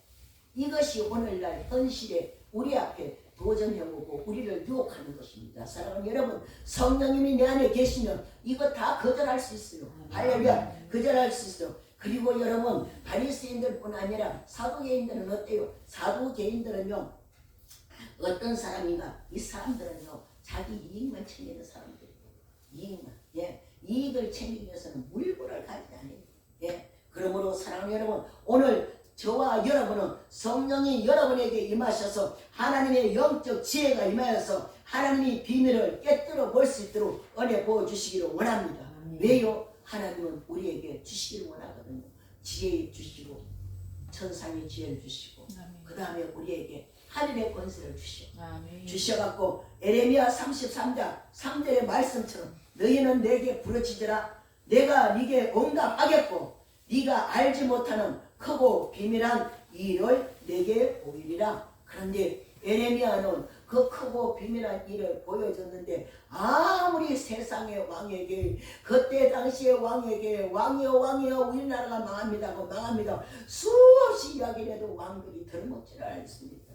이것이 오늘날 현실에 우리 앞에 도전해오고 우리를 유혹하는 것입니다. 사랑하는 여러분, 성령님이 내 안에 계시면 이거 다 거절할 수 있어요. 할렐루야, 거절할 수 있어요. 그리고 여러분, 바리새인들뿐 아니라 사두개인들은 어때요? 사두개인들은요 어떤 사람인가? 이 사람들은요 자기 이익만 챙기는 사람들이에요. 이익만, 예, 이익을 챙기기 위해서는 물불을 가지지 않아요. 예, 그러므로 사랑하는 여러분, 오늘 저와 여러분은 성령이 여러분에게 임하셔서 하나님의 영적 지혜가 임하여서 하나님이 비밀을 깨뜨려 볼 수 있도록 은혜 부어주시기를 원합니다. 왜요? 하나님은 우리에게 주시기를 원하거든요. 지혜 주시고 천상의 지혜를 주시고 그 다음에 우리에게 하늘의 권세를 주셔갖고 에레미야 33장 3절의 말씀처럼 너희는 내게 부르짖으라 내가 네게 응답하겠고 네가 알지 못하는 크고 비밀한 일을 내게 보이리라. 그런데 에레미야는 그 크고 비밀한 일을 보여줬는데 아무리 세상의 왕에게 그때 당시의 왕에게 왕이여 우리나라가 망합니다 수없이 이야기를 해도 왕들이 들어먹지를 않습니다.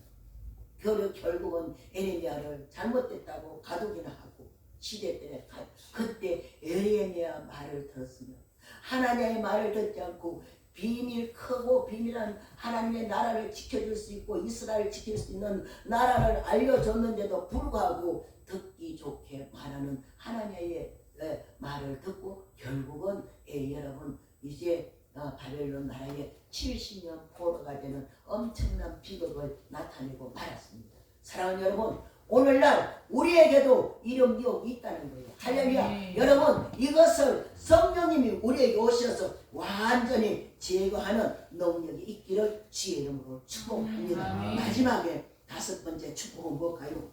결국은 에레미야를 잘못됐다고 가두기나 하고 시대 때문에 그때 에레미야 말을 들었으면 하나님의 말을 듣지 않고 비밀 크고 비밀한 하나님의 나라를 지켜줄 수 있고 이스라엘을 지킬 수 있는 나라를 알려줬는데도 불구하고 듣기 좋게 말하는 하나님의 말을 듣고 결국은 여러분 이제 바벨론 나라에 70년 포로가 되는 엄청난 비극을 나타내고 말았습니다. 사랑하는 여러분, 오늘날 우리에게도 이런 유혹이 있다는 거예요. 할렐루야. 여러분, 이것을 성령님이 우리에게 오셔서 완전히 제거하는 능력이 있기를 주의 이름으로 축복합니다. 마지막에 5번째 축복은 뭘까요?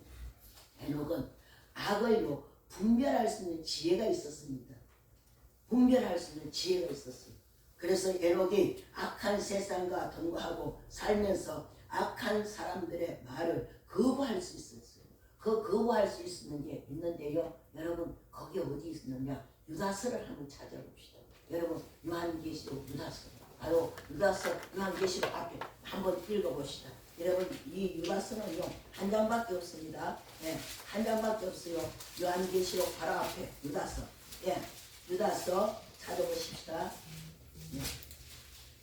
에녹은 악을요 분별할 수 있는 지혜가 있었습니다. 분별할 수 있는 지혜가 있었어요. 그래서 에녹이 악한 세상과 동거하고 살면서 악한 사람들의 말을 거부할 수 있었어요. 그 거부할 수 있는 게 있는데요. 여러분 거기 어디 있느냐? 유다서를 한번 찾아봅시다. 여러분 요한계시록 유다서 바로 유다서 요한계시록 앞에 한번 읽어봅시다. 여러분 이 유다서는요 한 장밖에 없습니다. 예, 한 장밖에 없어요. 요한계시록 바로 앞에 유다서. 예, 유다서 찾아보십시다. 예.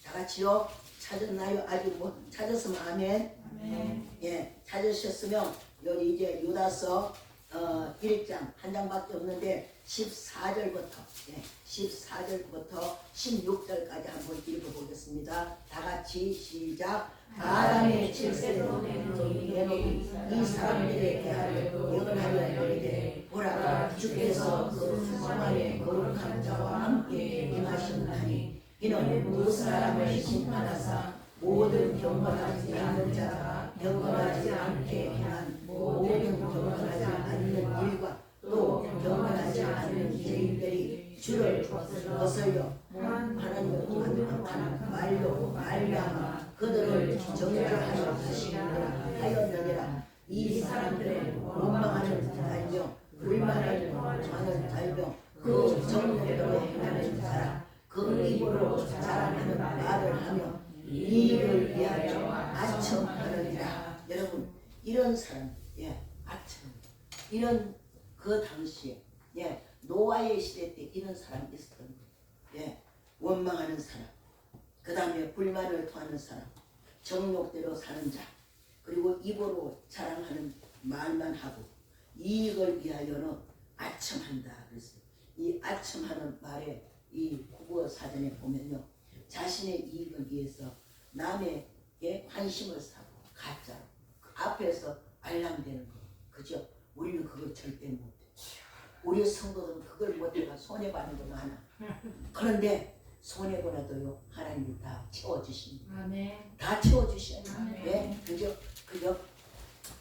다 같이요. 찾았나요? 아직 뭐 찾았으면 아멘. 예, 찾으셨으면 여기 이제 유다서 1장 한 장밖에 없는데 14절부터 14절부터 16절까지 한번 읽어보겠습니다. 다 같이 시작. 아람의 7세로 에녹이 이 사람들의 대하를 예언하여 이르되 보라 주께서 그 수많은 거룩한 자와 함께 임하셨나니 이는 두 사람을 심판하사 모든 경건하지 않는 자가 경건하지 않게 행한 모든 경건하지 않는 일과 또 경건하지 않는 죄인들이 주를 거슬려 하나님을 기만하는 말로 말미암아 그들을 정죄하여 하였느니라. 이 사람들은 원망하는 자이며 불만을 하는 자이며 그 정욕대로 행하는 자라. 그 입으로 자랑하는 말을 하며 이익을 위하여 아첨하느니라. 여러분 이런 사람, 아첨, 이런 그 당시에 노아의 시대 때 이런 사람이 있었던 거예요. 원망하는 사람, 그 다음에 불만을 토하는 사람, 정욕대로 사는 자, 그리고 입으로 자랑하는 말만 하고 이익을 위하여는 아첨한다. 그래서 이 아첨하는 말에 이 국어 사전에 보면요, 자신의 이익을 위해서 남에게 관심을 사고 가짜로 그 앞에서 알람되는 거, 그죠? 우리는 그걸 절대 못해. 우리 성도들은 그걸 못해가 손해보는 거 많아. 그런데 손해보나도요 하나님이 다 채워주십니다. 아멘. 다 채워주셔요. 네, 그죠?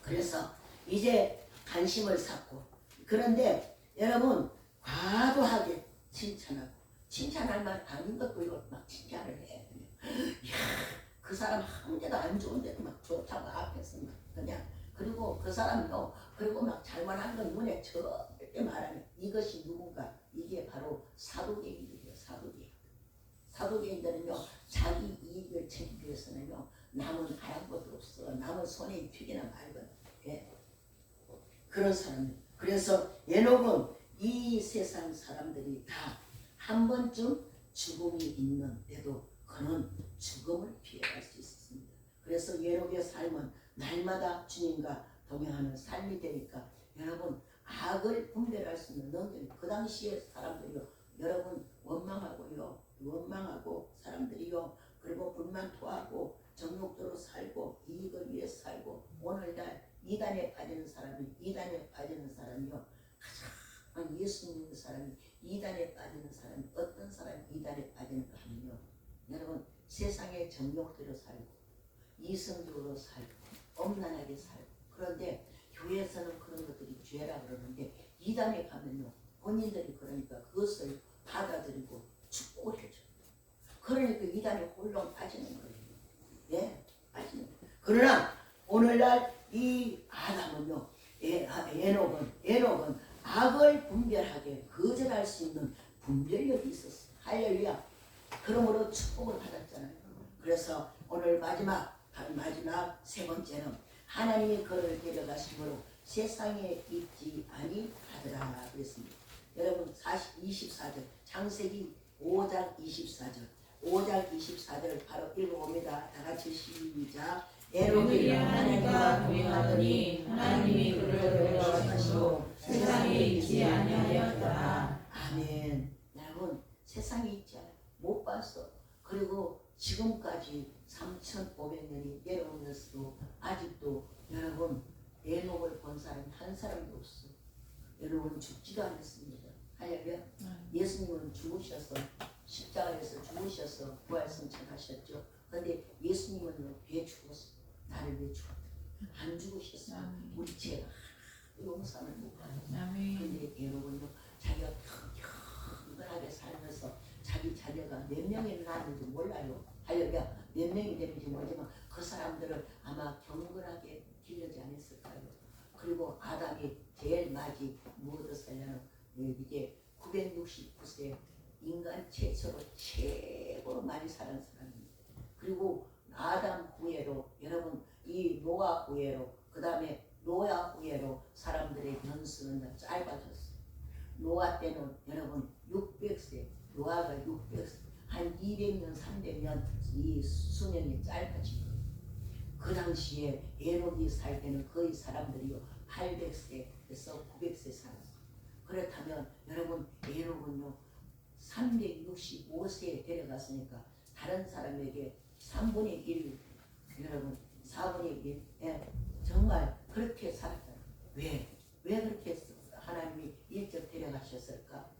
그래서 이제 관심을 샀고, 그런데 여러분 과도하게 칭찬할 만 아닌 것도 이거 막 칭찬을 해. 이야, 그 사람 한 개도 안 좋은데도 막 좋다고 앞에서 막 그냥, 그리고 그 사람도 그리고 막 잘못한 건 눈에 절대 말하는, 이것이 누군가 이게 바로 사도계인들이에요. 사도계인들은요 자기 이익을 챙기기 위해서는요 남은 아랑것도 없어. 남은 손에 튀기나 말거나 그런 사람들. 그래서 에녹은 이 세상 사람들이 다 한 번쯤 죽음이 있는데도 그는 죽음을 피해갈 수 있었습니다. 그래서 에녹의 삶은 날마다 주님과 동행하는 삶이 되니까 여러분 악을 분별할 수 있는 능력이 그 당시에 사람들이요 여러분 원망하고 사람들이요 그리고 불만 토하고 정욕대로 살고 이익을 위해 살고 오늘날 이단에 빠지는 사람이요 가장 예수 믿는 사람이 이단에 빠지는 사람이 어떤 사람이 이단에 빠지는가 하면요 여러분 세상의 정욕대로 살고 이성적으로 살고 엄란하게 살고 그런데 교회에서는 그런 것들이 죄라 그러는데 이단에 가면요 본인들이 그러니까 그것을 받아들이고 축복을 해줘요. 그러니까 이단에 홀로 빠지는 거예요. 빠지는 거예요. 그러나 오늘날 이 아담은요 에녹은 악을 분별하게 거절할 수 있는 분별력이 있었어요. 할렐루야. 그러므로 축복을 받았잖아요. 그래서 오늘 마지막 세 번째는 하나님이 그를 데려가심으로 세상에 있지 아니하더라 그랬습니다. 여러분 24절 창세기 5장 24절 바로 읽어봅니다. 다같이 시작. 에녹이 하나님과 동행하더니 하나님이 그를 데려가심으로 세상에 있지 아니하였더라. 아멘. 여러분 세상에 있지 않아요. 못 봤어. 그리고 지금까지 3,500년이 내려오면서도 아직도 여러분 에녹을 본 사람이 한 사람도 없어. 에녹은 죽지도 않았습니다. 할렐루야. 예수님은 죽으셔서 십자가에서 죽으셔서 부활승천하셨죠. 그런데 예수님은 왜 죽었어? 나를 왜 죽었다? 안 죽으셨어. 우리 죄가 용서를 못 받았어. 그런데 에녹은요 자기가 경건하게 살면서 자기 자녀가 몇 명이 낳았는지 몰라요. 할렐루야. 몇 명이 되는지 모르지만 그 사람들을 아마 경건하게 기르지 않았을까요? 그리고 아담이 제일 맞이 무엇을 살려는 이게 969세 인간 최초로 많이 살은 사람입니다. 그리고 아담 후예로 여러분 이 노아 후예로 그 다음에 노아 후예로 사람들의 연수는 짧아졌어요. 노아 때는 여러분 600세 노아가 600세 한 200년 300년 이 수명이 짧아진 거예요. 그 당시에 에녹이 살 때는 거의 사람들이요 800세에서 900세 살았어요. 그렇다면 여러분 에녹은요 365세에 데려갔으니까 다른 사람에게 3분의 1 여러분 4분의 1 정말 그렇게 살았잖아요. 왜 그렇게 하나님이 일찍 데려가셨을까?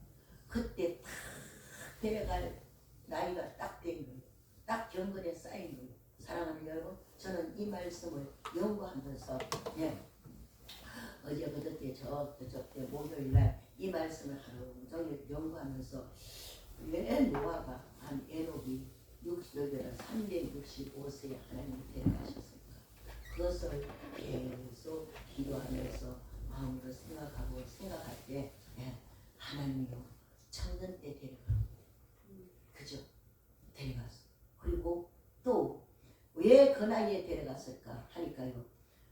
그때 딱 데려갈 나이가 딱 된 거예요. 딱 경건에 쌓인 거예요. 사랑하는 여러분 저는 이 말씀을 연구하면서 어제 그저께 저때 목요일날 이 말씀을 하루 종일 연구하면서 왜 노아가 한 에녹이 365세에 하나님이 데려가셨을까? 그것을 계속 기도하면서 마음으로 생각할 때 하나님이요 청년 때 데려가고 그죠? 데려갔어. 그리고 또 왜 그 나이에 데려갔을까 하니까요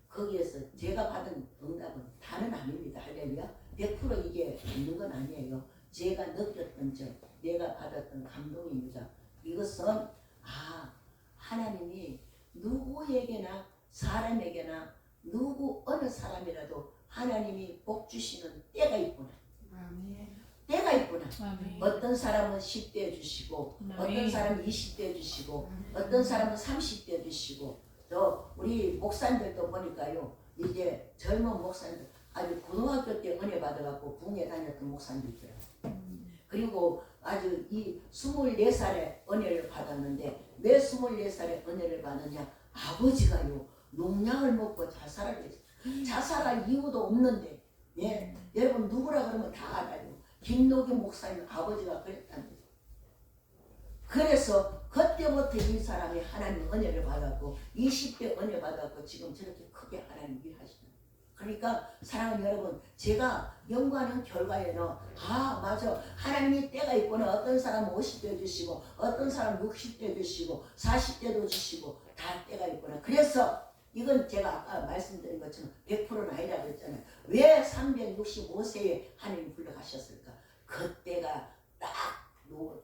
거기에서 제가 받은 응답은 다는 아닙니다. 할렐루야. 100% 이게 있는 건 아니에요. 제가 느꼈던 내가 받았던 감동입니다. 이것은 하나님이 누구에게나 사람에게나 어느 사람이라도 하나님이 복 주시는 때가 있구나. 때가 있구나. 어떤 사람은 10대 주시고 어떤 사람은 20대 주시고 어떤 사람은 30대 주시고 또 우리 목사님들도 보니까요 이제 젊은 목사님들 아주 고등학교 때 은혜 받아갖고 궁에 다녔던 목사님들 있어요. 그리고 아주 이 24살에 은혜를 받았는데 왜 24살에 은혜를 받느냐? 아버지가요 농약을 먹고 자살을 했어요. 자살할 이유도 없는데 여러분 누구라 그러면 다 알아요. 김노기 목사님 아버지가 그랬답니다. 그래서 그때부터 이 사람이 하나님 은혜를 받았고 20대 은혜 받았고 지금 저렇게 크게 하나님 일하시는 그러니까 사랑하는 여러분, 제가 연구하는 결과에는 맞아, 하나님이 때가 있구나. 어떤 사람은 50대 주시고 어떤 사람은 60대 주시고 40대도 주시고 다 때가 있구나. 그래서 이건 제가 아까 말씀드린 것처럼 100%는 아니라고 했잖아요. 왜 365세에 하나님 불러가셨을까? 그때가 딱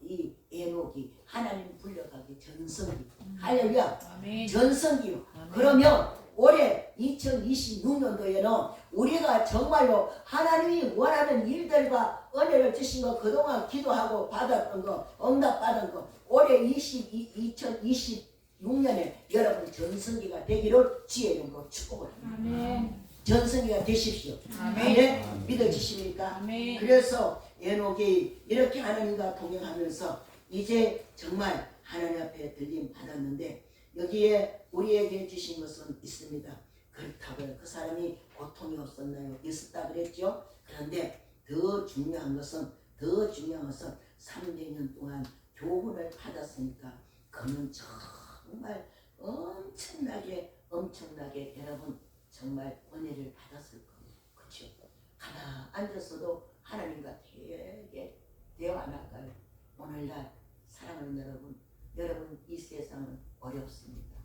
이 에녹이 하나님 불러가기 전성기. 할렐루야. 아멘. 전성기요. 아멘. 그러면 올해 2026년도에는 우리가 정말로 하나님이 원하는 일들과 은혜를 주신 거, 그동안 기도하고 받았던 거, 응답받은 거, 올해 2026년에 여러분 전성기가 되기를 주의 이름으로 축복합니다. 아멘. 전성기가 되십시오. 아멘. 믿어지십니까? 아멘. 그래서 에녹이 이렇게 하나님과 동행하면서 이제 정말 하나님 앞에 들림 받았는데, 여기에 우리에게 주신 것은 있습니다. 그렇다고요. 그 사람이 고통이 없었나요? 있었다 그랬죠. 그런데 더 중요한 것은 300년 동안 교훈을 받았으니까 그는 정말 엄청나게 여러분 정말 은혜를 받았을 겁니다. 그렇죠? 가만 앉았어도 하나님과 되게 대화 나가요. 오늘날 사랑하는 여러분 이 세상은 어렵습니다.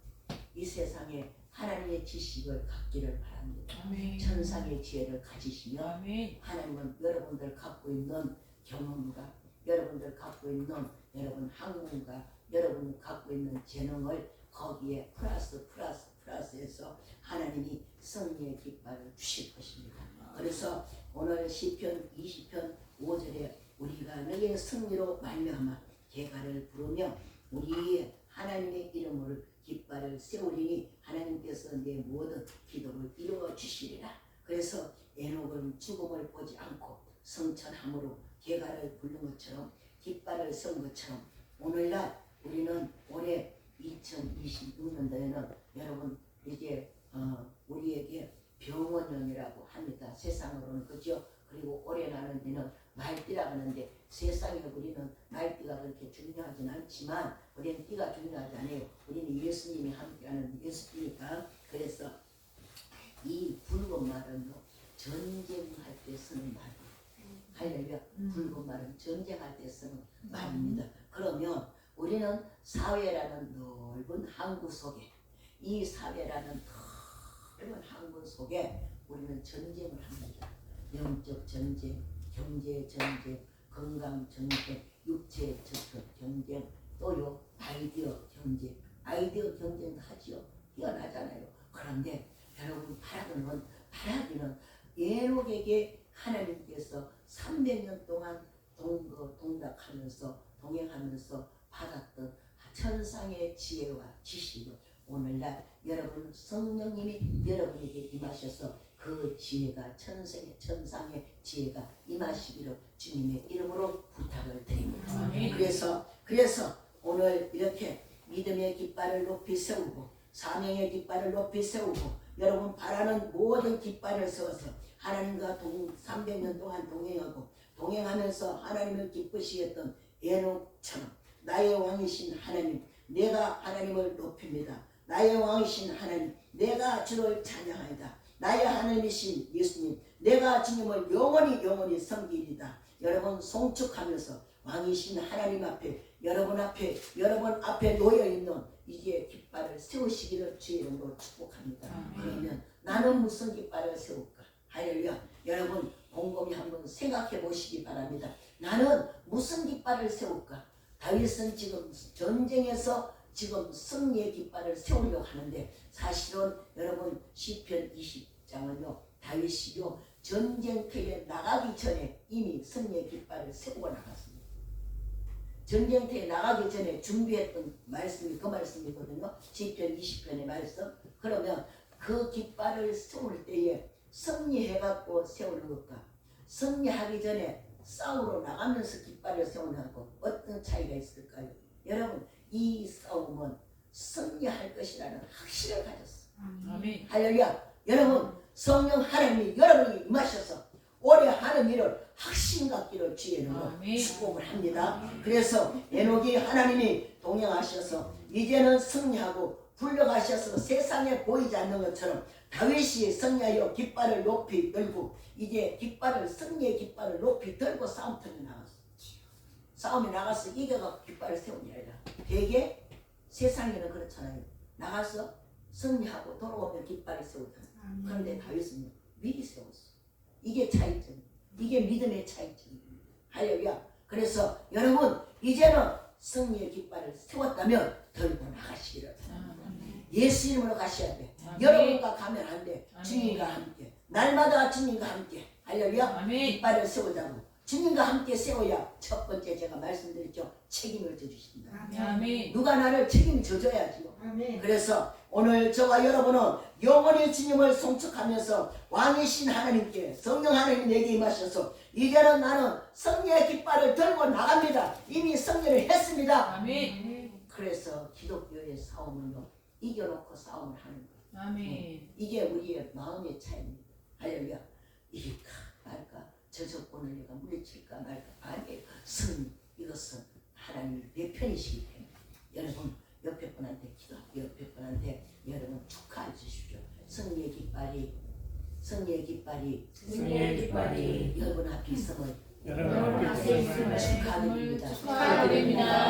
이 세상에 하나님의 지식을 갖기를 바랍니다. 아멘. 천상의 지혜를 가지시면 아멘. 하나님은 여러분들 갖고 있는 경험과 여러분들 갖고 있는 여러분 학문과 여러분 갖고 있는 재능을 거기에 플러스해서 하나님이 승리의 깃발을 주실 것입니다. 그래서 오늘 시편 20편 5절에 우리가 너의 승리로 말미암아 개가를 부르며 우리 하나님의 이름을 깃발을 세우리니 하나님께서 내 모든 기도를 이루어 주시리라. 그래서 에녹은 죽음을 보지 않고 성천함으로 개가를 부른 것처럼 깃발을 세운 것처럼 오늘날 우리는 올해 2026년도에는 여러분 이제 우리에게 병원년이라고 합니다. 세상으로는 그죠? 그리고 올해 나는 데는 말띠라고 하는데 세상에 우리는 말띠가 그렇게 중요하진 않지만 우리는 띠가 중요하지 않아요. 우리는 예수님이 함께하는 예수님이니까. 그래서 이 붉은 말은요, 전쟁할 때 쓰는 말이에요. 할렐루야. 붉은 말은 전쟁할 때 쓰는 말입니다. 그러면 우리는 사회라는 넓은 항구 속에, 이 사회라는 넓은 항구 속에 우리는 전쟁을 합니다. 영적 전쟁, 경제 전쟁, 건강 전쟁, 육체 전쟁, 또요 아이디어 경쟁. 아이디어 경쟁도 하지요. 뛰어나잖아요. 그런데 여러분 바라기는 에녹에게 하나님께서 300년 동안 동락하면서 동행하면서 받았던 천상의 지혜와 지식을 오늘날 여러분 성령님이 여러분에게 임하셔서 그 지혜가 천상의 지혜가 임하시기를 주님의 이름으로 부탁을 드립니다. 아멘. 그래서 오늘 이렇게 믿음의 깃발을 높이 세우고 사명의 깃발을 높이 세우고 여러분 바라는 모든 깃발을 세워서 하나님과 300년 동안 동행하면서 하나님을 기쁘시게 했던 에녹처럼 나의 왕이신 하나님, 내가 하나님을 높입니다. 나의 왕이신 하나님, 내가 주를 찬양하이다. 나의 하나님이신 예수님, 내가 주님을 영원히 섬기리다. 여러분 송축하면서 왕이신 하나님 앞에 여러분 앞에 놓여있는 이제 깃발을 세우시기를 주의 이름으로 축복합니다. 그러면 나는 무슨 깃발을 세울까? 할렐루야. 여러분 곰곰이 한번 생각해 보시기 바랍니다. 나는 무슨 깃발을 세울까? 다윗은 지금 전쟁에서 지금 승리의 깃발을 세우려고 하는데 사실은 여러분 시편 20장은요 다윗이요 전쟁터에 나가기 전에 이미 승리의 깃발을 세우고 나갔습니다. 전쟁터에 나가기 전에 준비했던 말씀이 그 말씀이거든요. 시편 20편의 말씀. 그러면 그 깃발을 세울 때에 승리해갖고 세우는 것과 승리하기 전에 싸우러 나가면서 깃발을 세우는 것과 어떤 차이가 있을까요? 여러분 이 싸움은 승리할 것이라는 확신을 가졌어. 아멘. 할렐루야. 여러분 성령 하나님이 여러분이 임하셔서 올해 하는 일을 확신 갖기를 주의 이름으로 아멘. 축복을 합니다. 그래서 에녹이 하나님이 동행하셔서 이제는 승리하고 불러가셔서 세상에 보이지 않는 것처럼 다윗이 승리하여 깃발을 높이 들고 이제 승리의 깃발을 높이 들고 싸움터에 나갔어. 싸움에 나가서 이겨가 깃발을 세운 게 아니라 되게 세상에는 그렇잖아요. 나가서 승리하고 돌아오면 깃발을 세우잖아. 그런데 다윗은 미리 세웠어. 이게 차이점. 이게 믿음의 차이점입니다. 할렐루야. 그래서 여러분 이제는 승리의 깃발을 세웠다면 들고 나가시기를. 예수 이름으로 가셔야 돼. 여러분과 가면 안 돼. 주님과 함께. 날마다 주님과 함께. 할렐루야. 깃발을 세우자고. 주님과 함께 세워야 첫 번째 제가 말씀드렸죠. 책임을 져주신다. 누가 나를 책임을 져줘야지요. 그래서 오늘 저와 여러분은 영원히 주님을 송축하면서 왕이신 하나님께 성령 하나님 내게 임하셔서 이제는 나는 승리의 깃발을 들고 나갑니다. 이미 승리를 했습니다. 그래서 기독교의 싸움은요 이겨놓고 싸움을 하는 거예요. 이게 우리의 마음의 차이입니다. 할렐루야. 이길까 말까 저 조건을 내가 물리칠까 말까 아니에요. 승리 이것은 하나님 내 편이시기 때문에 여러분 옆에 분한테 기도하고 옆에 분한테 여러분 축하해 주십시오. 승리의 깃발이 여러분 앞에 있음을 여러분 앞에 있음을 축하드립니다. 축하드립니다.